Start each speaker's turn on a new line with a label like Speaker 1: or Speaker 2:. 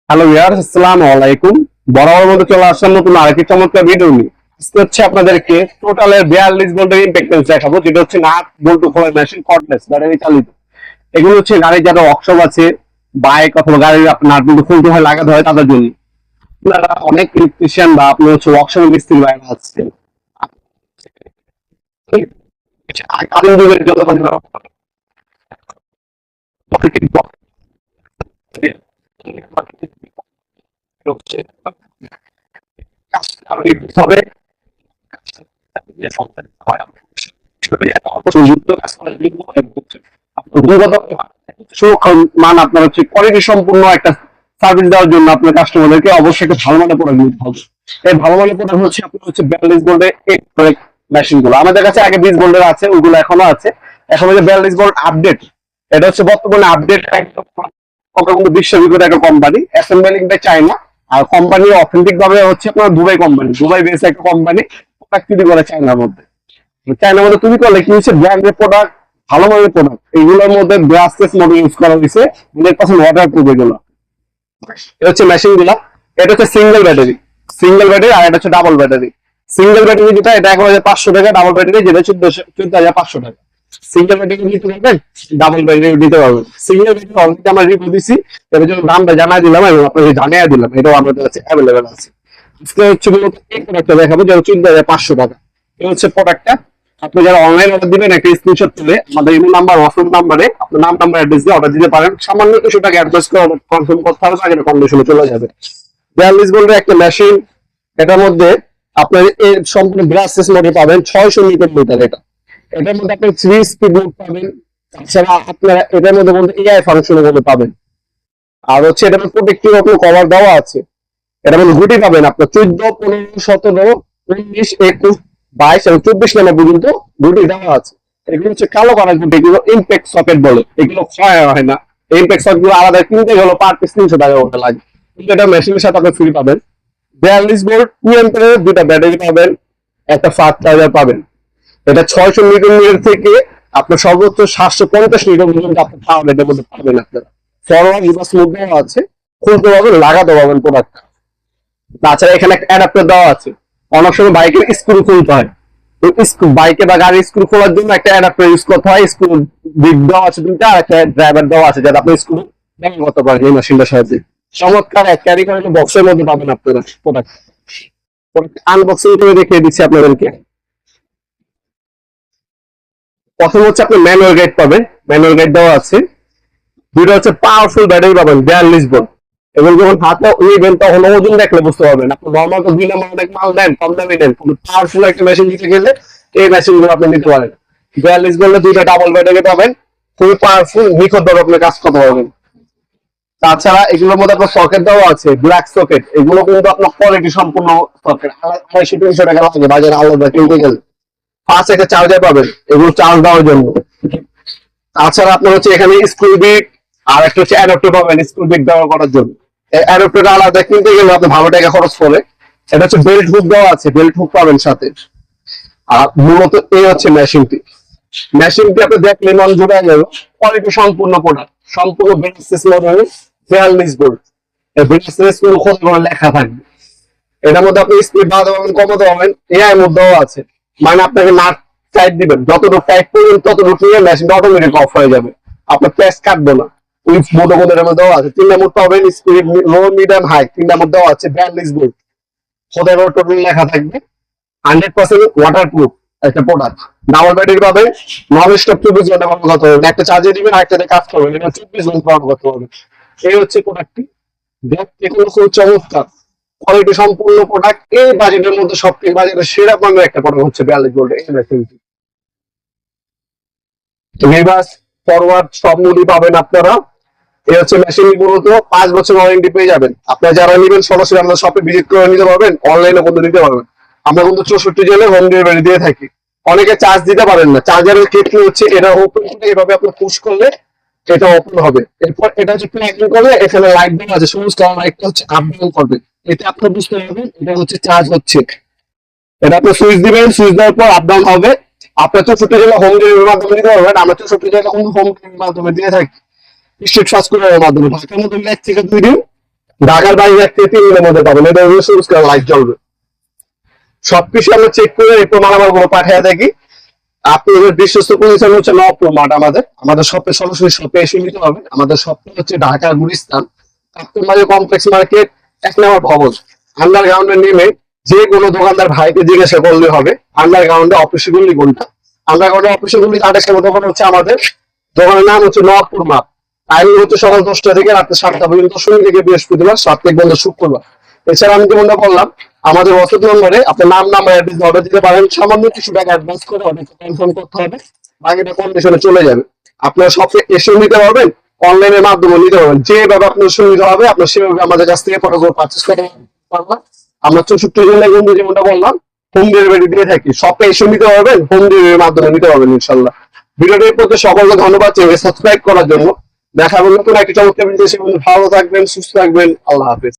Speaker 1: Hello viewers, আসসালামু আলাইকুম। বরাবর মতো চলে আসলাম নতুন আরেকটি চমৎকার ভিডিও নিয়ে। আজকে হচ্ছে আপনাদেরকে টোটালের 42 ভোল্টের ইম্পেক্টেন্স দেখাবো, যেটা হচ্ছে নাট বল্টু খোলার মেশিন কর্ডলেস ব্যাটারি চালিত। এগুলো হচ্ছে গাড়ির যারা ওয়ার্কশপ আছে, বাইক অথবা গাড়ির আপনার নাট বল্টু খুলতে হয়, লাগাতে হয় তাদের জন্য। আপনারা অনেক ইলেকট্রিশিয়ান বা আপনি হচ্ছে ওয়ার্কশপের মিস্ত্রি বাইরে আছে, আদিম যুগের যত হবে মান আপনার হচ্ছে কোয়ালিটি সম্পূর্ণ একটা সার্ভিস দেওয়ার জন্য আপনার কাস্টমারদেরকে অবশ্যই একটা ভালো মানের প্রোডাক্ট নিতে হবে। এই ভালো মানের প্রোডাক্ট হচ্ছে আপনার হচ্ছে 42 ভোল্টের মেশিন গুলো আমাদের কাছে আগে 20 ভোল্টের আছে, ওইগুলো এখনো আছে। এখন হচ্ছে 42 ভোল্ট আপডেট, এটা হচ্ছে বর্তমানে আপডেট কিন্তু বিশ্ববিখ্যাত একটা কোম্পানি, অ্যাসেম্বলিং বাই চায়না। আর কোম্পানি অথেন্টিক ভাবে হচ্ছে আপনার দুবাই কোম্পানি, দুবাই বেস একটা কোম্পানি, প্রোডাক্ট তৈরি করে চায়নার মধ্যে। চায়নার মধ্যে তুমি করলে কি হচ্ছে ব্র্যান্ডের প্রোডাক্ট, ভালো মানের প্রোডাক্ট, এইগুলোর মধ্যে ব্রাশলেস মডেল ইউজ করা হয়েছে, 100% ওয়াটার প্রুফ এগুলো। এটা হচ্ছে মেশিন গুলা। এটা হচ্ছে সিঙ্গেল ব্যাটারি, আর এটা হচ্ছে ডাবল ব্যাটারি। সিঙ্গেল ব্যাটারি যেটা, এটা 1500 টাকা, ডাবল ব্যাটারি যেটা 14,500 টাকা। সিঙ্গেল ব্যাটারি নিতে পারবেন, ডাবল ব্যাটারি নিতে পারবেন। সিঙ্গেল ব্যাটারি অলরেডি আমরা রিভিউ দিছি, এর জন্য দামটা জানাই দিলাম এবং আপনাকে জানিয়ে দিলাম, এটাও আমাদের কাছে অ্যাভেলেবেল আছে। আজকে হচ্ছে মূলত এই প্রোডাক্টটা দেখাবো, যেটা 14,500 টাকা। এই হচ্ছে প্রোডাক্টটা। আপনি যারা অনলাইন অর্ডার দিবেন, একটা স্ক্রিনশট তুলে আমাদের ইমেল নাম্বার, হোয়াটসঅ্যাপ নাম্বারে আপনার নাম, নাম্বার, অ্যাড্রেস দিয়ে অর্ডার দিতে পারেন। সামান্য কিছু টাকা অ্যাডভান্স করে অর্ডার কনফার্ম করতে হবে, তাহলে কন্ডিশনে চলে যাবে। 42 ভোল্টের একটা মেশিন, এটার মধ্যে আপনার এই সম্পূর্ণ ব্রাশলেস মোটর পাবেন, 600 নিউটন মিটার। এটার মধ্যে আপনি 3 স্পিড মোড পাবেন। তাছাড়া আপনারা এটার মধ্যে বলতে এআই ফাংশনের মধ্যে পাবেন। আর হচ্ছে এটার মধ্যে প্রোটেক্টিভ আপনার কভার দেওয়া আছে। এটার মধ্যে গুটি পাবেন আপনার 14, 15, 17, 19, 21, 22 এবং 24 নাম্বার পর্যন্ত গুটি দেওয়া আছে। এগুলো হচ্ছে কালো কালার গুটি, এগুলো ইম্প্যাক্ট সকেট বলে, এগুলো ক্ষয় হয় না। ইম্প্যাক্ট সকেট গুলো আলাদা কিনতে গেলে পার পিস 300 টাকা মতো লাগে, কিন্তু এটা মেশিনের সাথে আপনি ফ্রি পাবেন। 42 ভোল্ট 2 অ্যাম্পিয়ারের দুটা ব্যাটারি পাবেন, একটা ফাস্ট চার্জার পাবেন। এটা 600 নিউটন মিটার থেকে আপনার সর্বোচ্চ 750 নিউটন পর্যন্ত আপনি পাওয়ার এটার মধ্যে পাবেন। আপনারা ফরওয়ার্ড রিভার্স মুভ দেওয়া আছে, খুলতে পারবেন, লাগাতে পারবেন প্রোডাক্ট। তাছাড়া এখানে একটা অ্যাডাপ্টার দেওয়া আছে। অনেক সময় বাইকের স্ক্রু খুলতে হয়, তো বাইকে বা গাড়ির স্ক্রু খোলার জন্য একটা অ্যাডাপ্টার ইউজ করতে হয়। স্ক্রু দিক দেওয়া আছে দুইটা, আর একটা ড্রাইভার দেওয়া আছে, যাতে আপনি স্ক্রু ব্যবহার করতে পারেন এই মেশিনটার সাহায্যে। চমৎকার এক ক্যারি করে বক্সের মধ্যে পাবেন আপনারা প্রোডাক্ট। আনবক্সিং করে দেখিয়ে দিচ্ছি আপনাদেরকে। প্রথম হচ্ছে আপনি ম্যানুয়াল গাইড পাবেন, ম্যানুয়াল গাইড দেওয়া আছে। দুইটা হচ্ছে পাওয়ারফুল ব্যাটারি পাবেন, 42 ভোল্ট। এবং যখন হাতে নিবেন তখন ওজন দেখলে বুঝতে পারবেন। আপনি নর্মাল তো 2 নাম্বার অনেক মাল দেন, কম দামি দেন, কিন্তু পাওয়ারফুল একটা মেশিন দিতে গেলে এই মেশিন গুলো আপনি নিতে পারেন। 42 ভোল্টের দুইটা ডাবল ব্যাটারি পাবেন, খুবই পাওয়ারফুল, নিখুঁত ভাবে আপনি কাজ করতে পারবেন। তাছাড়া এগুলোর মধ্যে আপনার সকেট দেওয়া আছে, ব্ল্যাক সকেট। এগুলো কিন্তু আপনার কোয়ালিটি সম্পূর্ণ সকেট, 250-300 টাকা লাগে বাজারে আলাদা কিনতে গেলে। ফার্স্ট একটা চার্জার পাবেন, এগুলো চার্জ দেওয়ার জন্য। তাছাড়া আপনার হচ্ছে এখানে স্ক্রু বিট, আর একটা হচ্ছে অ্যাডাপ্টার পাবেন স্ক্রু বিট ব্যবহার করার জন্য। অ্যাডাপ্টারটা আলাদা কিনতে গেলে আপনি ভালো টাকা খরচ করে। এটা হচ্ছে বেল্ট হুক দেওয়া আছে, বেল্ট হুক পাবেন সাথে। আর মূলত এই হচ্ছে মেশিনটি আপনি দেখলে মন জুড়ে গেল। কোয়ালিটি সম্পূর্ণ প্রোডাক্ট, সম্পূর্ণ ব্রাশলেস মডেল, 42 ভোল্ট। এই ব্রাশলেস কোনো খোঁজ করে লেখা থাকবে। এটার মধ্যে আপনি স্পিড বাড়াতে পারবেন, কমাতে পারবেন, এআই মধ্যেও আছে। মানে আপনাকে নাট টাইট দিবেন, যতটুকু টাইট করবেন ততটুকু নিয়ে মেশিনটা অটোমেটিক অফ হয়ে যাবে, আপনার প্রেস কাটবে না। উইথ মোটো মোডের মধ্যেও আছে। 3টা মোড পাবেন, স্পিড, লো, মিডিয়াম, হাই, 3টা মধ্যেও আছে। 42 ভোল্ট, খোদাই করে টোটাল লেখা থাকবে। 100% ওয়াটার প্রুফ একটা প্রোডাক্ট। ডাবল ব্যাটারি পাবেন, নন স্টপ 24 ঘন্টা ব্যবহার করতে পারবেন। একটা চার্জে দিবেন, আরেকটাতে কাজ করবেন, এটা 24 ঘন্টা ব্যবহার করতে পারবেন। এই হচ্ছে প্রোডাক্টটি, দেখতে খুব চমৎকার, কোয়ালিটি সম্পূর্ণ প্রোডাক্ট। এই বাজেটের মধ্যে সবথেকে বাজেটের সেরা মানের একটা প্রোডাক্ট হচ্ছে 42 ভোল্টের এই মেশিনটি। রিভার্স ফরওয়ার্ড সব মুডই পাবেন আপনারা। এই হচ্ছে মেশিন, মূলত 5 বছর ওয়ারেন্টি পেয়ে যাবেন। আপনারা যারা নেবেন সরাসরি আমাদের শপে ভিজিট করে নিতে পারবেন, অনলাইনে কিন্তু নিতে পারবেন। আমরা কিন্তু 64 জেলে হোম ডেলিভারি দিয়ে থাকি। অনেকে চার্জ দিতে পারেন না, চার্জারের ক্ষেত্রে হচ্ছে এটা ওপেন করে এভাবে আপনি পুশ করলে এটা ওপেন হবে। এরপর এটা হচ্ছে প্লাগ করলে এখানে লাইট দেওয়া আছে, সবুজ কালার লাইটটা হচ্ছে আপ ডাউন করবে। এতে আপনি বুঝতে পারবেন এটা হচ্ছে চার্জ হচ্ছে। এটা আপনি সুইচ দিবেন, সুইচ দেওয়ার পর আপ ডাউন হবে। আপনার 64 জেলা হোম ডেলিভারির মাধ্যমে দিতে পারবেন। আমরা 64 জেলা কিন্তু হোম ডেলিভারির মাধ্যমে দিয়ে থাকি, স্ট্রিট ফাস্ট কুরিয়ারের মাধ্যমে। ঢাকার মধ্যে 1 থেকে 2 দিন, ঢাকার বাইরে 3 দিনের মধ্যে পাবেন। এটা লাইট জ্বলবে। সবকিছু আমরা চেক করে এরপর মালামাল গুলো পাঠিয়ে থাকি। আপনি এবার বিশ্বস্ত প্রতিষ্ঠান হচ্ছে নবপুর মাঠ। আমাদের শপে সরাসরি শপে এসে নিতে হবে। আমাদের শপটা হচ্ছে ঢাকা গুলিস্তান কাপ্তান বাজার কমপ্লেক্স মার্কেট 1 নম্বর ভবন। আন্ডারগ্রাউন্ডে নেমে যে কোনো দোকানদার ভাইকে জিজ্ঞাসা করলে হবে আন্ডারগ্রাউন্ডে অফিসে গুলি কোনটা। আন্ডারগ্রাউন্ডে অফিসে গুলি আঠাশের দোকান হচ্ছে আমাদের। দোকানের নাম হচ্ছে নবপুর মাঠ। টাইম হচ্ছে সকাল 10টা থেকে রাত্রে 7টা পর্যন্ত, শনি থেকে বৃহস্পতিবার, সাপ্তাহিক বন্ধ শুক্রবার। এছাড়া আমি যেমনটা বললাম, আমাদের হোয়াটসঅ্যাপ নম্বরে আপনার নাম নাম্বার অ্যাড্রেস অর্ডার দিতে পারেন। সামান্য কিছু টাকা অ্যাডভান্স করে অর্ডারটা কনফার্ম করতে হবে, বাকিটা কন্ডিশনে চলে যাবে। আপনার শপে এসে নিতে পারবেন, অনলাইনের মাধ্যমে নিতে পারবেন। যেভাবে আপনার সুবিধা হবে আপনার সেভাবে আমাদের কাছ থেকে প্রোডাক্ট পারচেজ করতে পারবেন। আমরা 64 জেলায় কিন্তু যেমনটা বললাম হোম ডেলিভারি দিয়ে থাকি। শপে এসে নিতে পারবেন, হোম ডেলিভারির মাধ্যমে নিতে পারবেন ইনশাল্লাহ। ভিডিওটির প্রতি সকলকে ধন্যবাদ, চ্যানেল সাবস্ক্রাইব করার জন্য। দেখা হবে নতুন একটি চমৎকার ভিডিও। ভালো থাকবেন, সুস্থ থাকবেন। আল্লাহ হাফেজ।